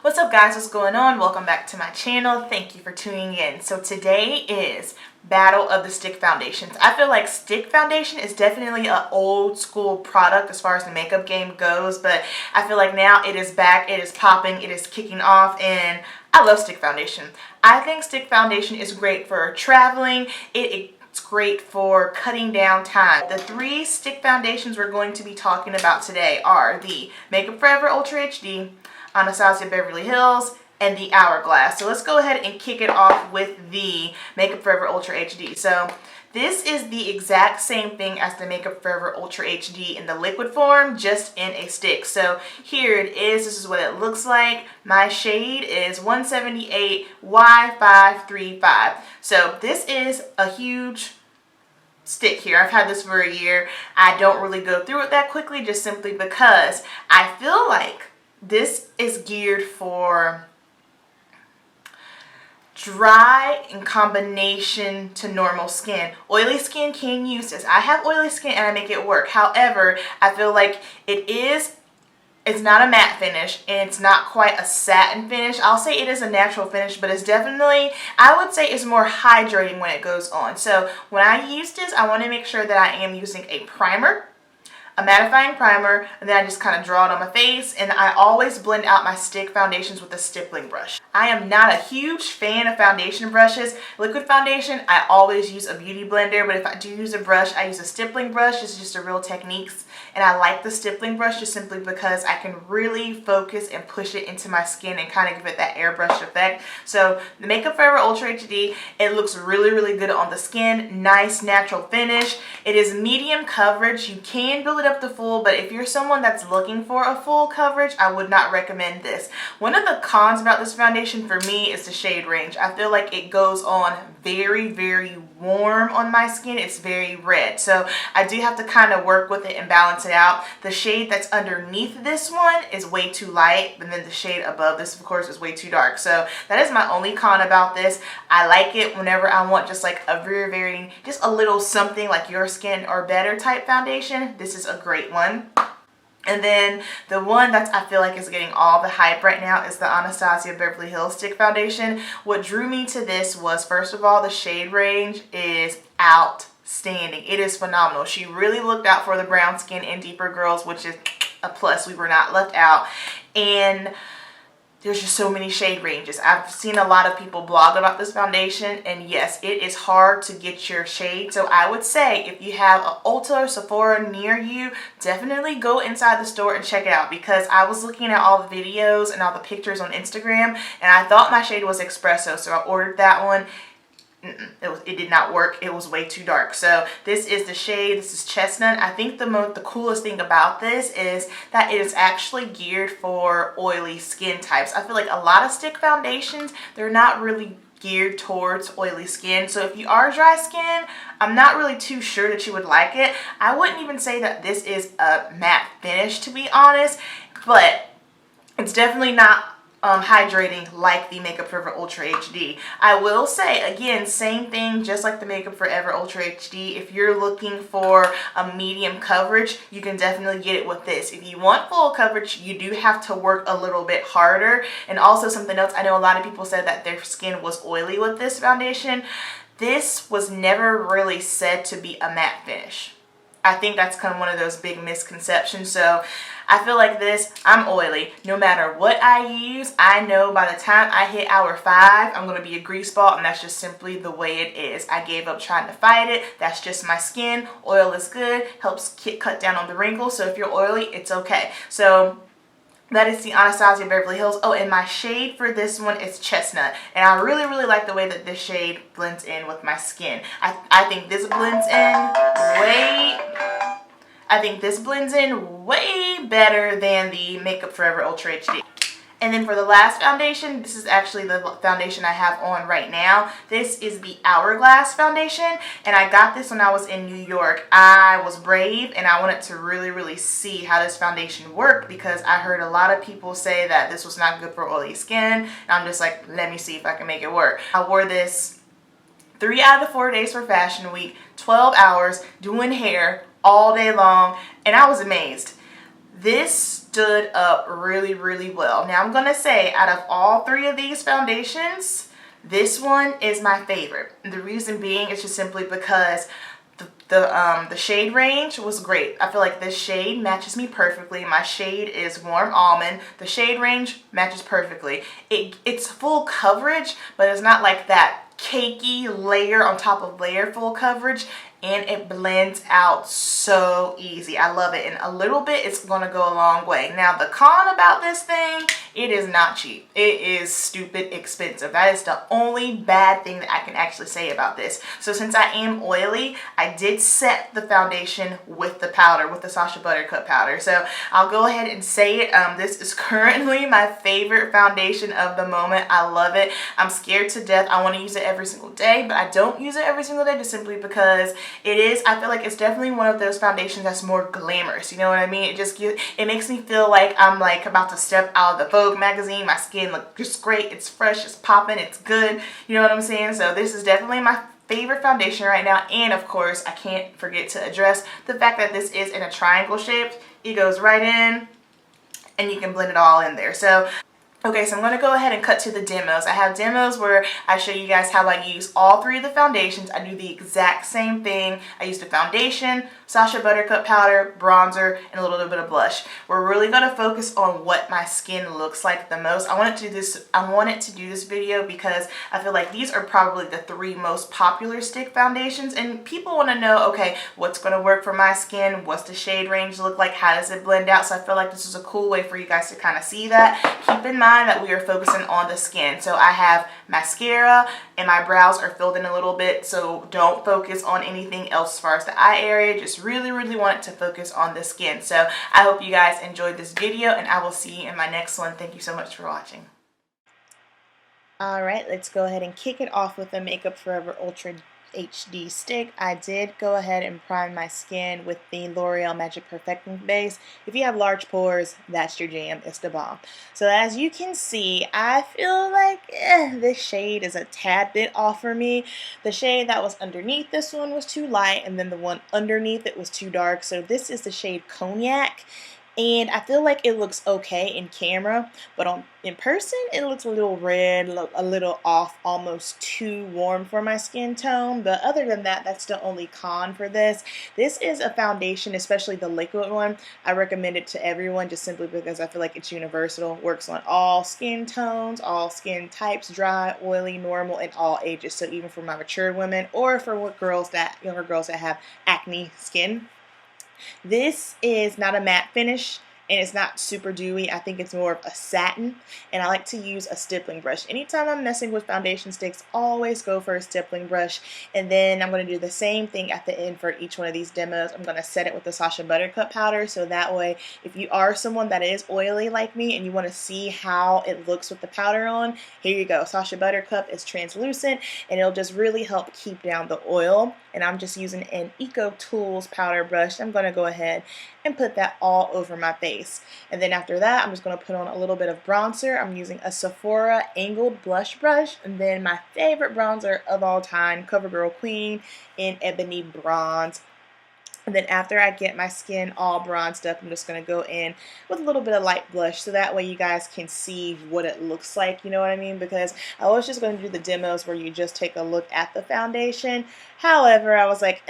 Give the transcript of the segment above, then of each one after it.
What's up guys, what's going on? Welcome back to my channel. Thank you for tuning in. So today is Battle of the Stick Foundations. I feel like stick foundation is definitely an old school product as far as the makeup game goes, but I feel like now it is back, it is popping, it is kicking off, and I love stick foundation. I think stick foundation is great for traveling. It's great for cutting down time. The three stick foundations we're going to be talking about today are the Makeup Forever Ultra HD, Anastasia Beverly Hills, and the Hourglass. So let's go ahead and kick it off with the Makeup Forever Ultra HD. So this is the exact same thing as the Makeup Forever Ultra HD in the liquid form, just in a stick. So here it is. This is what it looks like. My shade is 178 Y535. So this is a huge stick here. I've had this for a year. I don't really go through it that quickly, just simply because I feel like this is geared for dry in combination to normal skin. Oily skin can use this. I have oily skin and I make it work. However, I feel like it's not a matte finish and it's not quite a satin finish. I'll say it is a natural finish, but it's definitely, I would say it's more hydrating when it goes on. So when I use this, I want to make sure that I am using a primer, a mattifying primer, and then I just kind of draw it on my face, and I always blend out my stick foundations with a stippling brush. I am not a huge fan of foundation brushes. Liquid foundation, I always use a beauty blender, but if I do use a brush, I use a stippling brush. This is just a real techniques, and I like the stippling brush just simply because I can really focus and push it into my skin and kind of give it that airbrush effect. So the Makeup Forever Ultra HD, it looks really, really good on the skin. Nice natural finish. It is medium coverage. You can build it up to full, but if you're someone that's looking for a full coverage, I would not recommend this. One of the cons about this foundation for me is the shade range. I feel like it goes on very, very warm on my skin. It's very red, so I do have to kind of work with it and balance it out. The shade that's underneath this one is way too light, and then the shade above this, of course, is way too dark. So that is my only con about this. I like it whenever I want just like a very, just a little something like your skin or better type foundation. This is a great one. And then the one that I feel like is getting all the hype right now is the Anastasia Beverly Hills Stick Foundation. What drew me to this was, first of all, the shade range is outstanding. It is phenomenal. She really looked out for the brown skin and deeper girls, which is a plus. We were not left out. And there's just so many shade ranges. I've seen a lot of people blog about this foundation, and yes, it is hard to get your shade. So I would say if you have an Ulta or Sephora near you, definitely go inside the store and check it out, because I was looking at all the videos and all the pictures on Instagram, and I thought my shade was espresso, so I ordered that one. It did not work. It was way too dark. So this is the shade. This is chestnut. I think the coolest thing about this is that it is actually geared for oily skin types. I feel like a lot of stick foundations, they're not really geared towards oily skin. So if you are dry skin, I'm not really too sure that you would like it. I wouldn't even say that this is a matte finish, to be honest, but it's definitely not hydrating like the Makeup Forever Ultra HD. I will say, again, same thing, just like the Makeup Forever Ultra HD. If you're looking for a medium coverage, you can definitely get it with this. If you want full coverage, you do have to work a little bit harder. And also something else, I know a lot of people said that their skin was oily with this foundation. This was never really said to be a matte finish. I think that's kind of one of those big misconceptions. So I feel like this, I'm oily. No matter what I use, I know by the time I hit hour 5, I'm going to be a grease ball, and that's just simply the way it is. I gave up trying to fight it. That's just my skin. Oil is good, helps cut down on the wrinkles. So if you're oily, it's okay. So that is the Anastasia Beverly Hills. Oh, and my shade for this one is chestnut. And I really, really like the way that this shade blends in with my skin. I think this blends in way better than the Makeup Forever Ultra HD. And then for the last foundation, this is actually the foundation I have on right now. This is the Hourglass foundation, and I got this when I was in New York. I was brave, and I wanted to really, really see how this foundation worked, because I heard a lot of people say that this was not good for oily skin, and I'm just like, let me see if I can make it work. I wore this 3 out of the 4 days for Fashion Week, 12 hours, doing hair all day long, and I was amazed. This stood up really, really well. Now I'm gonna say, out of all three of these foundations, this one is my favorite. And the reason being is just simply because the shade range was great. I feel like this shade matches me perfectly. My shade is warm almond. The shade range matches perfectly. It's full coverage, but it's not like that cakey layer on top of layer full coverage, and it blends out so easy. I love it. And a little bit, it's gonna go a long way. Now the con about this thing, it is not cheap. It is stupid expensive. That is the only bad thing that I can actually say about this. So since I am oily, I did set the foundation with the powder, with the Sacha Buttercup powder. So I'll go ahead and say it. This is currently my favorite foundation of the moment. I love it. I'm scared to death. I want to use it every single day, but I don't use it every single day just simply because I feel like it's definitely one of those foundations that's more glamorous. You know what I mean? It makes me feel like I'm like about to step out of the Vogue magazine. My skin looks just great. It's fresh, it's popping, it's good. You know what I'm saying? So this is definitely my favorite foundation right now. And of course, I can't forget to address the fact that this is in a triangle shape. It goes right in and you can blend it all in there. So okay, so I'm going to go ahead and cut to the demos. I have demos where I show you guys how I use all three of the foundations. I do the exact same thing. I use the foundation, Sacha Buttercup powder, bronzer, and a little bit of blush. We're really going to focus on what my skin looks like the most. I wanted to do this video because I feel like these are probably the three most popular stick foundations, and people want to know, okay, what's going to work for my skin? What's the shade range look like? How does it blend out? So I feel like this is a cool way for you guys to kind of see that. Keep in mind that we are focusing on the skin. So I have mascara and my brows are filled in a little bit, so don't focus on anything else as far as the eye area. Just really want it to focus on the skin. So I hope you guys enjoyed this video, and I will see you in my next one. Thank you so much for watching. Alright, let's go ahead and kick it off with the Makeup Forever Ultra HD stick. I did go ahead and prime my skin with the L'Oreal Magic Perfecting Base. If you have large pores, that's your jam. It's the bomb. So as you can see, I feel like this shade is a tad bit off for me. The shade that was underneath this one was too light, and then the one underneath it was too dark. So this is the shade Cognac. And I feel like it looks okay in camera, but in person, it looks a little red, a little off, almost too warm for my skin tone. But other than that, that's the only con for this. This is a foundation, especially the liquid one. I recommend it to everyone just simply because I feel like it's universal. Works on all skin tones, all skin types, dry, oily, normal, and all ages. So even for my mature women or for younger girls that have acne skin. This is not a matte finish, and it's not super dewy. I think it's more of a satin, and I like to use a stippling brush. Anytime I'm messing with foundation sticks, always go for a stippling brush, and then I'm going to do the same thing at the end for each one of these demos. I'm going to set it with the Sacha Buttercup powder, so that way if you are someone that is oily like me and you want to see how it looks with the powder on, here you go. Sacha Buttercup is translucent, and it'll just really help keep down the oil. And I'm just using an Eco Tools powder brush. I'm going to go ahead and put that all over my face. And then after that, I'm just going to put on a little bit of bronzer. I'm using a Sephora angled blush brush. And then my favorite bronzer of all time, CoverGirl Queen in Ebony Bronze. And then after I get my skin all bronzed up, I'm just going to go in with a little bit of light blush, so that way you guys can see what it looks like, you know what I mean? Because I was just going to do the demos where you just take a look at the foundation. However, I was like,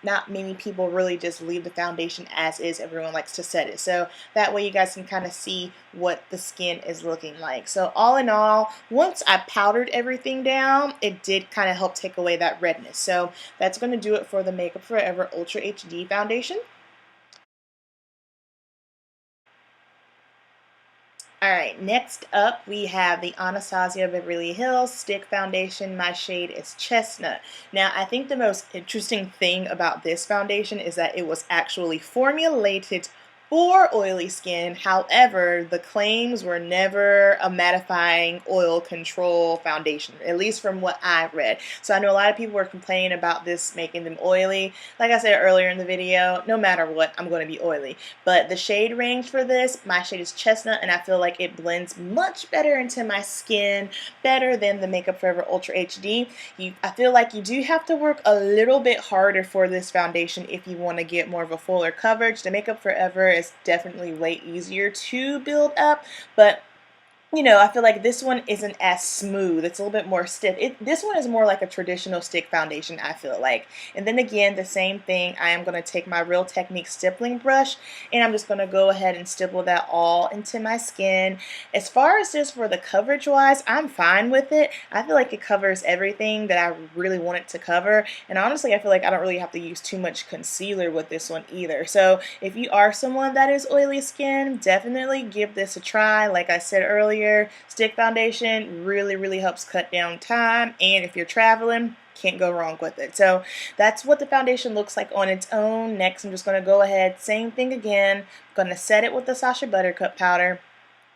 not many people really just leave the foundation as is. Everyone likes to set it. So that way you guys can kind of see what the skin is looking like. So all in all, once I powdered everything down, it did kind of help take away that redness. So that's going to do it for the Makeup Forever Ultra HD foundation. Alright, next up we have the Anastasia Beverly Hills Stick Foundation. My shade is Chestnut. Now, I think the most interesting thing about this foundation is that it was actually formulated for oily skin. However, the claims were never a mattifying oil control foundation, at least from what I read. So I know a lot of people were complaining about this making them oily. Like I said earlier in the video, no matter what, I'm going to be oily. But the shade range for this, my shade is Chestnut, and I feel like it blends much better into my skin, better than the Makeup Forever Ultra HD. I feel like you do have to work a little bit harder for this foundation if you want to get more of a fuller coverage. The Makeup Forever is definitely way easier to build up, but you know, I feel like this one isn't as smooth. It's a little bit more stiff. This one is more like a traditional stick foundation, I feel like. And then again, the same thing. I am going to take my Real Technique stippling brush, and I'm just going to go ahead and stipple that all into my skin. As far as just for the coverage wise, I'm fine with it. I feel like it covers everything that I really want it to cover. And honestly, I feel like I don't really have to use too much concealer with this one either. So if you are someone that is oily skin, definitely give this a try. Like I said earlier, stick foundation really helps cut down time, and if you're traveling, can't go wrong with it. So that's what the foundation looks like on its own. Next, I'm just going to go ahead, same thing again. I'm going to set it with the Sacha Buttercup powder.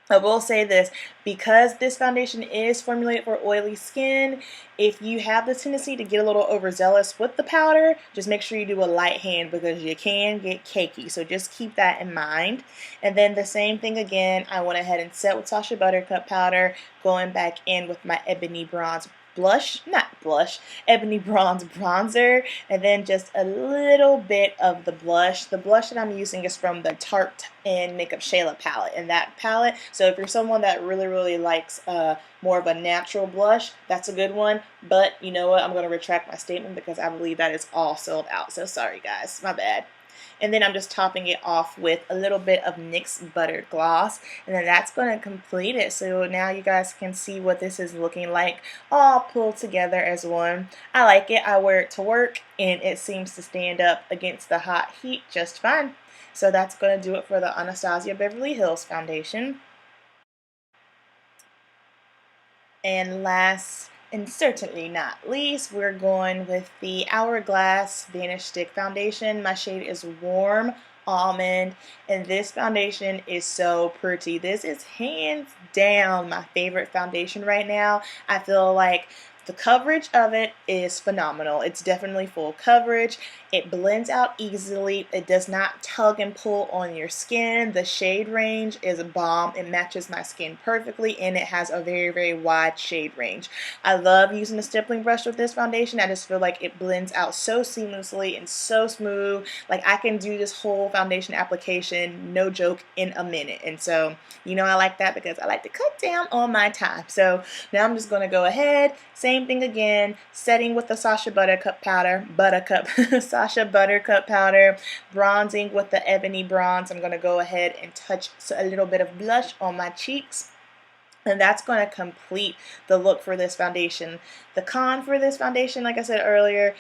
I will say this, because this foundation is formulated for oily skin, if you have the tendency to get a little overzealous with the powder, just make sure you do a light hand because you can get cakey. So just keep that in mind. And then the same thing again, I went ahead and set with Sacha Buttercup powder, going back in with my Ebony Bronze Ebony Bronze bronzer, and then just a little bit of the blush. The blush that I'm using is from the Tarte and Makeup Shayla palette, and that palette, so if you're someone that really likes more of a natural blush, that's a good one. But you know what, I'm going to retract my statement because I believe that is all sold out, so sorry guys, my bad. And then I'm just topping it off with a little bit of NYX Butter Gloss. And then that's going to complete it. So now you guys can see what this is looking like, all pulled together as one. I like it. I wear it to work, and it seems to stand up against the hot heat just fine. So that's going to do it for the Anastasia Beverly Hills Foundation. And last and certainly not least, we're going with the Hourglass Vanish Stick Foundation. My shade is Warm Almond, and this foundation is so pretty. This is hands down my favorite foundation right now. I feel like the coverage of it is phenomenal. It's definitely full coverage. It blends out easily. It does not tug and pull on your skin. The shade range is bomb. It matches my skin perfectly, and it has a very wide shade range. I love using the stippling brush with this foundation. I just feel like it blends out so seamlessly and so smooth. Like I can do this whole foundation application, no joke, in a minute. And so, you know, I like that because I like to cut down on my time. So now I'm just going to go ahead, same thing again, setting with the Sacha Buttercup powder, Sacha Buttercup powder, bronzing with the Ebony Bronze. I'm going to go ahead and touch a little bit of blush on my cheeks. And that's going to complete the look for this foundation. The con for this foundation, like I said earlier,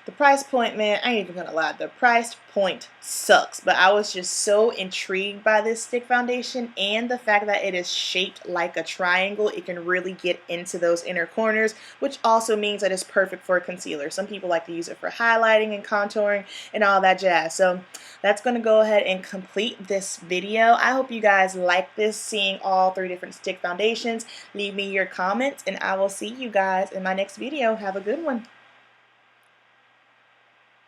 the price point, man, I ain't even gonna lie, the price point sucks. But I was just so intrigued by this stick foundation, and the fact that it is shaped like a triangle. It can really get into those inner corners, which also means that it's perfect for concealer. Some people like to use it for highlighting and contouring and all that jazz. So that's going to go ahead and complete this video. I hope you guys like this, seeing all 3 different stick foundations. Leave me your comments, and I will see you guys in my next video. Have a good one.